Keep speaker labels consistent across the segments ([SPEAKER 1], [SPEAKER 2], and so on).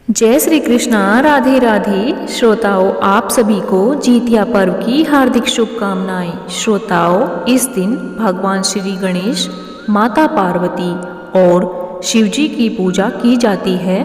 [SPEAKER 1] जय श्री कृष्णा। राधे राधे। श्रोताओं, आप सभी को जितिया पर्व की हार्दिक शुभकामनाएं। श्रोताओं, इस दिन भगवान श्री गणेश, माता पार्वती और शिव जी की पूजा की जाती है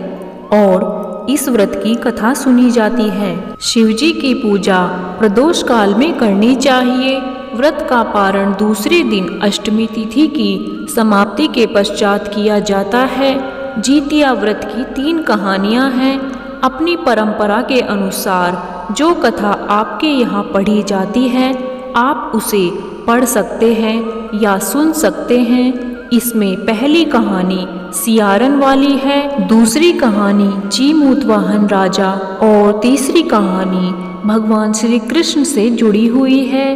[SPEAKER 1] और इस व्रत की कथा सुनी जाती है। शिव जी की पूजा प्रदोष काल में करनी चाहिए। व्रत का पारण दूसरे दिन अष्टमी तिथि की समाप्ति के पश्चात किया जाता है। जितिया व्रत की 3 कहानियाँ हैं। अपनी परंपरा के अनुसार जो कथा आपके यहाँ पढ़ी जाती है, आप उसे पढ़ सकते हैं या सुन सकते हैं। इसमें पहली कहानी सियारन वाली है, दूसरी कहानी जीमूतवाहन राजा और तीसरी कहानी भगवान श्री कृष्ण से जुड़ी हुई है।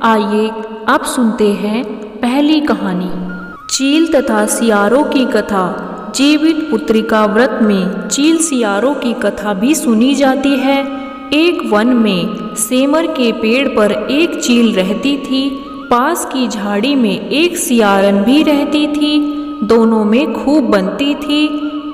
[SPEAKER 1] आइए अब सुनते हैं पहली कहानी। चील तथा सियारों की कथा। जीवित पुत्रिका व्रत में चील सियारों की कथा भी सुनी जाती है। एक वन में सेमर के पेड़ पर एक चील रहती थी। पास की झाड़ी में एक सियारन भी रहती थी। दोनों में खूब बनती थी।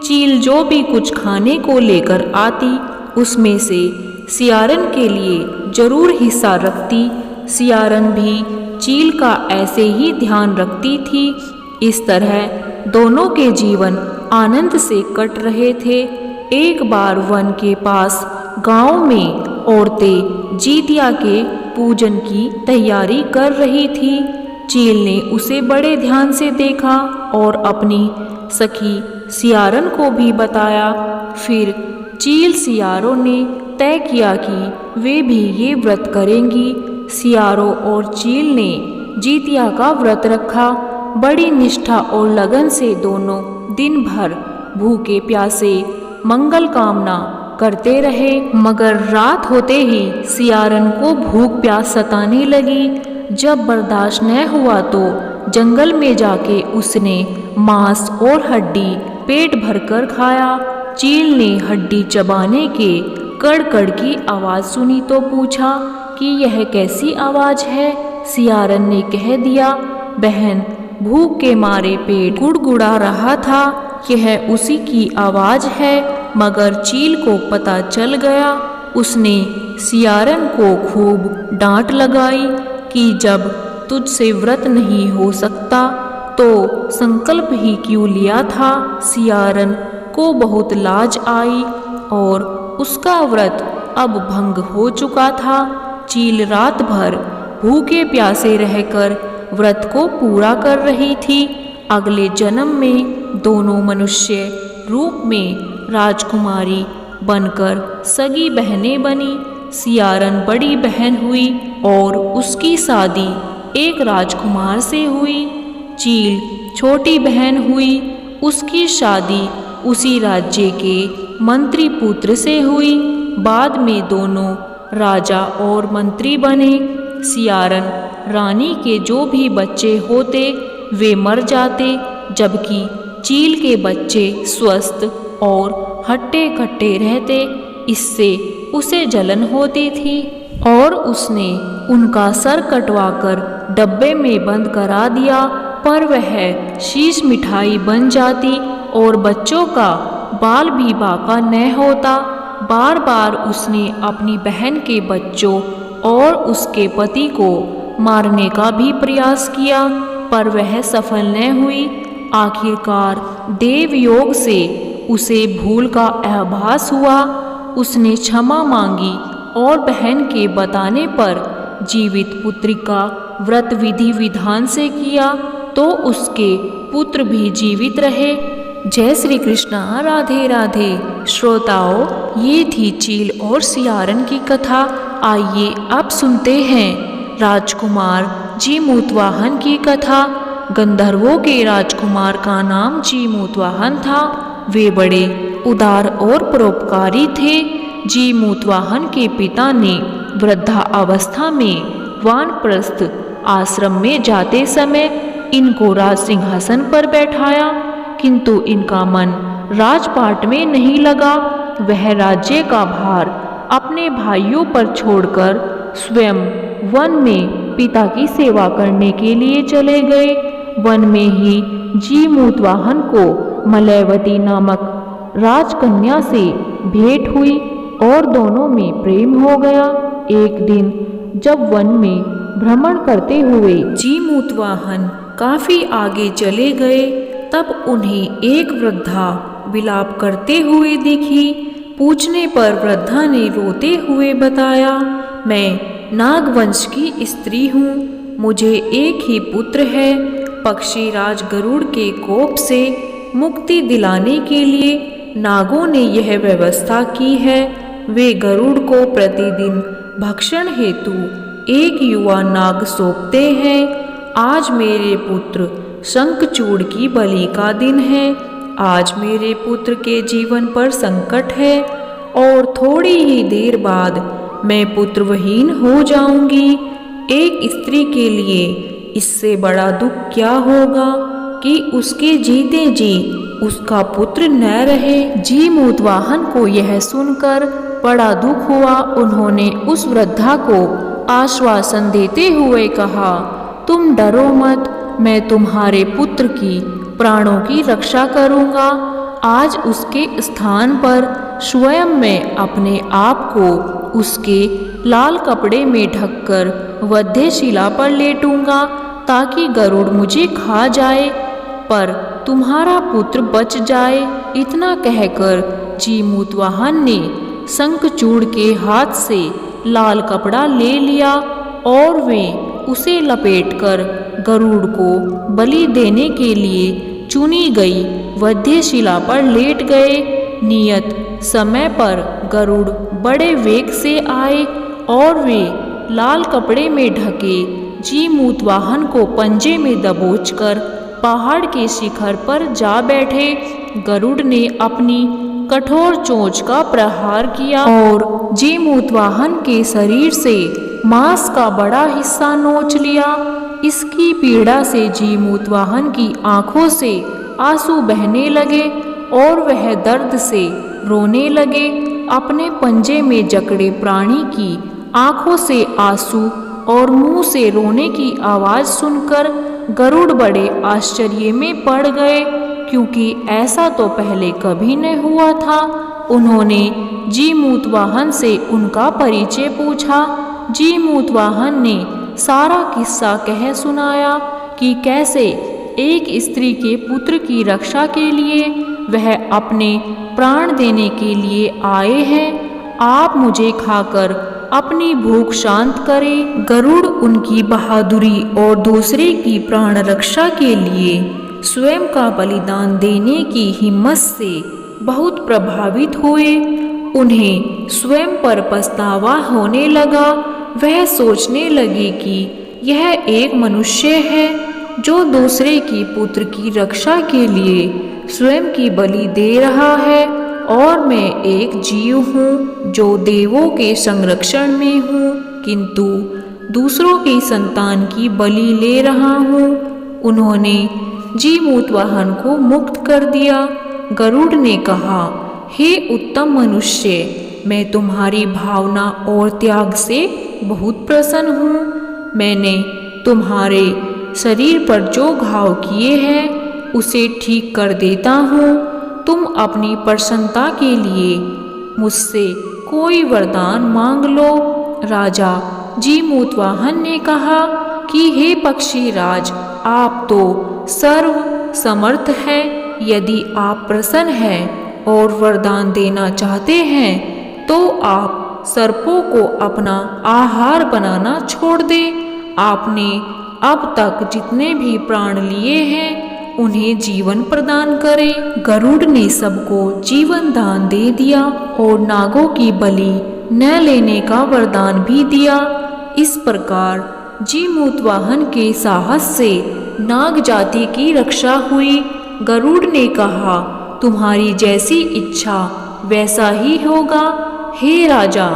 [SPEAKER 1] चील जो भी कुछ खाने को लेकर आती, उसमें से सियारन के लिए जरूर हिस्सा रखती। सियारन भी चील का ऐसे ही ध्यान रखती थी। इस तरह दोनों के जीवन आनंद से कट रहे थे। एक बार वन के पास गांव में औरतें जितिया के पूजन की तैयारी कर रही थी। चील ने उसे बड़े ध्यान से देखा और अपनी सखी सियारन को भी बताया। फिर चील सियारों ने तय किया कि वे भी ये व्रत करेंगी। सियारों और चील ने जितिया का व्रत रखा। बड़ी निष्ठा और लगन से दोनों दिन भर भूखे प्यासे मंगल कामना करते रहे। मगर रात होते ही सियारन को भूख प्यास सताने लगी। जब बर्दाश्त न हुआ तो जंगल में जाके उसने मांस और हड्डी पेट भरकर खाया। चील ने हड्डी चबाने के कड़कड़ की आवाज़ सुनी तो पूछा कि यह कैसी आवाज़ है। सियारन ने कह दिया, बहन, भूख के मारे पेट गुड़गुड़ा रहा था, यह उसी की आवाज़ है। मगर चील को पता चल गया। उसने सियारन को खूब डांट लगाई कि जब तुझसे व्रत नहीं हो सकता तो संकल्प ही क्यों लिया था। सियारन को बहुत लाज आई और उसका व्रत अब भंग हो चुका था। चील रात भर भूखे प्यासे रहकर व्रत को पूरा कर रही थी। अगले जन्म में दोनों मनुष्य रूप में राजकुमारी बनकर सगी बहनें बनी। सियारन बड़ी बहन हुई और उसकी शादी एक राजकुमार से हुई। चील छोटी बहन हुई, उसकी शादी उसी राज्य के मंत्री पुत्र से हुई। बाद में दोनों राजा और मंत्री बने। सियारन रानी के जो भी बच्चे होते वे मर जाते, जबकि चील के बच्चे स्वस्थ और हट्टे कट्टे रहते। इससे उसे जलन होती थी और उसने उनका सर कटवाकर डब्बे में बंद करा दिया। पर वह शीश मिठाई बन जाती और बच्चों का बाल भी बाका न होता। बार बार उसने अपनी बहन के बच्चों और उसके पति को मारने का भी प्रयास किया, पर वह सफल न हुई। आखिरकार देव योग से उसे भूल का आभास हुआ। उसने क्षमा मांगी और बहन के बताने पर जीवित पुत्रिका व्रत विधि विधान से किया तो उसके पुत्र भी जीवित रहे। जय श्री कृष्णा। राधे राधे। श्रोताओं, ये थी चील और सियारन की कथा। आइए अब सुनते हैं राजकुमार जीमूतवाहन की कथा। गंधर्वों के राजकुमार का नाम जीमूतवाहन था। वे बड़े उदार और परोपकारी थे। जीमूतवाहन के पिता ने वृद्धा अवस्था में वानप्रस्थ आश्रम में जाते समय इनको राज सिंहासन पर बैठाया, किंतु इनका मन राजपाट में नहीं लगा। वह राज्य का भार अपने भाइयों पर छोड़कर स्वयं वन में पिता की सेवा करने के लिए चले गए। वन में ही जीमूतवाहन को मलयवती नामक राजकन्या से भेंट हुई और दोनों में प्रेम हो गया। एक दिन जब वन में भ्रमण करते हुए जीमूतवाहन काफी आगे चले गए, तब उन्हें एक वृद्धा विलाप करते हुए दिखी। पूछने पर वृद्धा ने रोते हुए बताया, मैं नागवंश की स्त्री हूँ, मुझे एक ही पुत्र है। पक्षीराज गरुड़ के कोप से मुक्ति दिलाने के लिए नागों ने यह व्यवस्था की है। वे गरुड़ को प्रतिदिन भक्षण हेतु एक युवा नाग सौंपते हैं। आज मेरे पुत्र शंखचूड़ की बलि का दिन है। आज मेरे पुत्र के जीवन पर संकट है और थोड़ी ही देर बाद मैं पुत्रविहीन हो जाऊंगी। एक स्त्री के लिए इससे बड़ा दुख क्या होगा कि उसके जीते जी उसका पुत्र न रहे। जीमूतवाहन को यह सुनकर बड़ा दुख हुआ। उन्होंने उस वृद्धा को आश्वासन देते हुए कहा, तुम डरो मत, मैं तुम्हारे पुत्र की प्राणों की रक्षा करूंगा। आज उसके स्थान पर स्वयं मैं अपने आप को उसके लाल कपड़े में ढककर वध्यशिला पर लेटूंगा ताकि गरुड़ मुझे खा जाए, पर तुम्हारा पुत्र बच जाए। इतना कहकर जीमूतवाहन ने शंखचूड़ के हाथ से लाल कपड़ा ले लिया और वे उसे लपेटकर गरुड़ को बलि देने के लिए चुनी गई वध्यशिला पर लेट गए। नियत समय पर गरुड़ बड़े वेग से आए और वे लाल कपड़े में ढके जीमूतवाहन को पंजे में दबोचकर पहाड़ के शिखर पर जा बैठे। गरुड़ ने अपनी कठोर चोंच का प्रहार किया और जीमूतवाहन के शरीर से मांस का बड़ा हिस्सा नोच लिया। इसकी पीड़ा से जीमूतवाहन की आंखों से आंसू बहने लगे और वह दर्द से रोने लगे। अपने पंजे में जकड़े प्राणी की आंखों से आंसू और मुंह से रोने की आवाज सुनकर गरुड़ बड़े आश्चर्य में पड़ गए, क्योंकि ऐसा तो पहले कभी न हुआ था। उन्होंने जीमूतवाहन से उनका परिचय पूछा। जीमूतवाहन ने सारा किस्सा कह सुनाया कि कैसे एक स्त्री के पुत्र की रक्षा के लिए वह अपने प्राण देने के लिए आए हैं। आप मुझे खाकर अपनी भूख शांत करें। गरुड़ उनकी बहादुरी और दूसरे की प्राण रक्षा के लिए स्वयं का बलिदान देने की हिम्मत से बहुत प्रभावित हुए। उन्हें स्वयं पर पछतावा होने लगा। वह सोचने लगे कि यह एक मनुष्य है जो दूसरे की पुत्र की रक्षा के लिए स्वयं की बलि दे रहा है, और मैं एक जीव हूँ जो देवों के संरक्षण में हूँ, किंतु दूसरों की संतान की बलि ले रहा हूँ। उन्होंने जीमूतवाहन को मुक्त कर दिया। गरुड़ ने कहा, हे उत्तम मनुष्य, मैं तुम्हारी भावना और त्याग से बहुत प्रसन्न हूँ। मैंने तुम्हारे शरीर पर जो घाव किए हैं उसे ठीक कर देता हूँ। तुम अपनी प्रसन्नता के लिए मुझसे कोई वरदान मांग लो। राजा जीमूतवाहन ने कहा कि हे पक्षीराज, आप तो सर्व समर्थ हैं। यदि आप प्रसन्न हैं और वरदान देना चाहते हैं तो आप सर्पों को अपना आहार बनाना छोड़ दें। आपने अब तक जितने भी प्राण लिए हैं उन्हें जीवन प्रदान करें। गरुड़ ने सबको जीवन दान दे दिया और नागों की बलि न लेने का वरदान भी दिया। इस प्रकार जीमूतवाहन के साहस से नाग जाति की रक्षा हुई। गरुड़ ने कहा, तुम्हारी जैसी इच्छा वैसा ही होगा। हे राजा,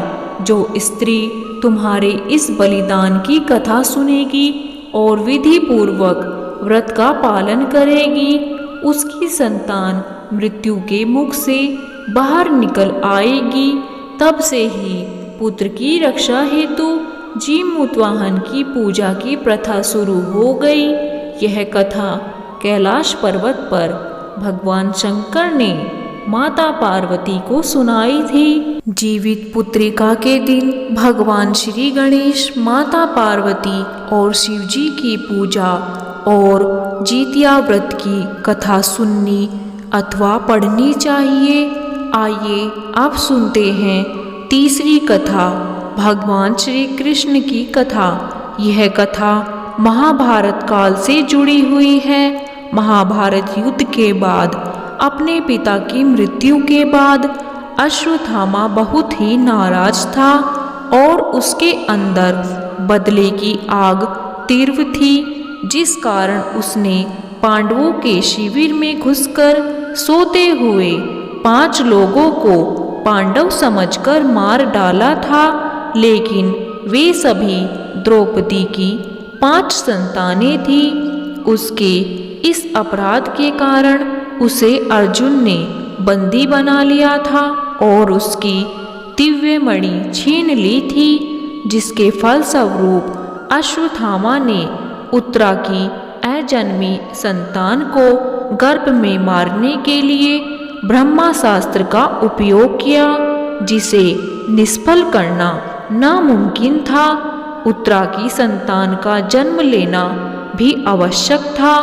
[SPEAKER 1] जो स्त्री तुम्हारे इस बलिदान की कथा सुनेगी और विधि पूर्वक व्रत का पालन करेगी, उसकी संतान मृत्यु के मुख से बाहर निकल आएगी। तब से ही पुत्र की रक्षा हेतु जीमूतवाहन की पूजा की प्रथा शुरू हो गई। यह कथा कैलाश पर्वत पर भगवान शंकर ने माता पार्वती को सुनाई थी। जीवित पुत्रिका के दिन भगवान श्री गणेश, माता पार्वती और शिव जी की पूजा और जितिया व्रत की कथा सुननी अथवा पढ़नी चाहिए। आइए अब सुनते हैं तीसरी कथा, भगवान श्री कृष्ण की कथा। यह कथा महाभारत काल से जुड़ी हुई है। महाभारत युद्ध के बाद अपने पिता की मृत्यु के बाद अश्वत्थामा बहुत ही नाराज था और उसके अंदर बदले की आग तीव्र थी, जिस कारण उसने पांडवों के शिविर में घुसकर सोते हुए 5 लोगों को पांडव समझकर मार डाला था। लेकिन वे सभी द्रौपदी की 5 संतानें थी। उसके इस अपराध के कारण उसे अर्जुन ने बंदी बना लिया था और उसकी दिव्य मणि छीन ली थी, जिसके फलस्वरूप अश्वत्थामा ने उत्तरा की अजन्मी संतान को गर्भ में मारने के लिए ब्रह्मास्त्र का उपयोग किया, जिसे निष्फल करना नामुमकिन था। उत्तरा की संतान का जन्म लेना भी आवश्यक था,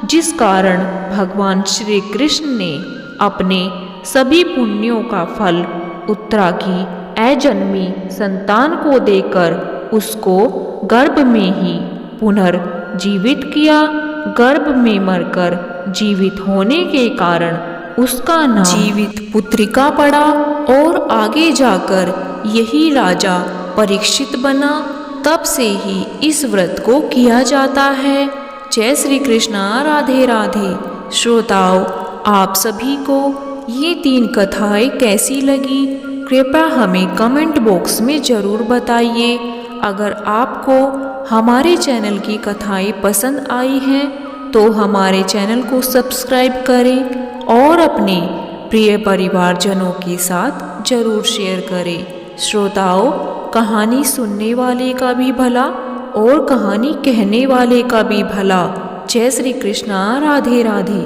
[SPEAKER 1] जिस कारण भगवान श्री कृष्ण ने अपने सभी पुण्यों का फल उत्तरा की अजन्मी संतान को देकर उसको गर्भ में ही पुनर्जीवित किया। गर्भ में मरकर जीवित होने के कारण उसका नाम जीवित पुत्रिका पड़ा और आगे जाकर यही राजा परीक्षित बना। तब से ही इस व्रत को किया जाता है। जय श्री कृष्णा, राधे राधे। श्रोताओं, आप सभी को ये 3 कथाएं कैसी लगी, कृपया हमें कमेंट बॉक्स में ज़रूर बताइए। अगर आपको हमारे चैनल की कथाएं पसंद आई हैं तो हमारे चैनल को सब्सक्राइब करें और अपने प्रिय परिवारजनों के साथ ज़रूर शेयर करें। श्रोताओं, कहानी सुनने वाले का भी भला और कहानी कहने वाले का भी भला। जय श्री कृष्णा, राधे राधे।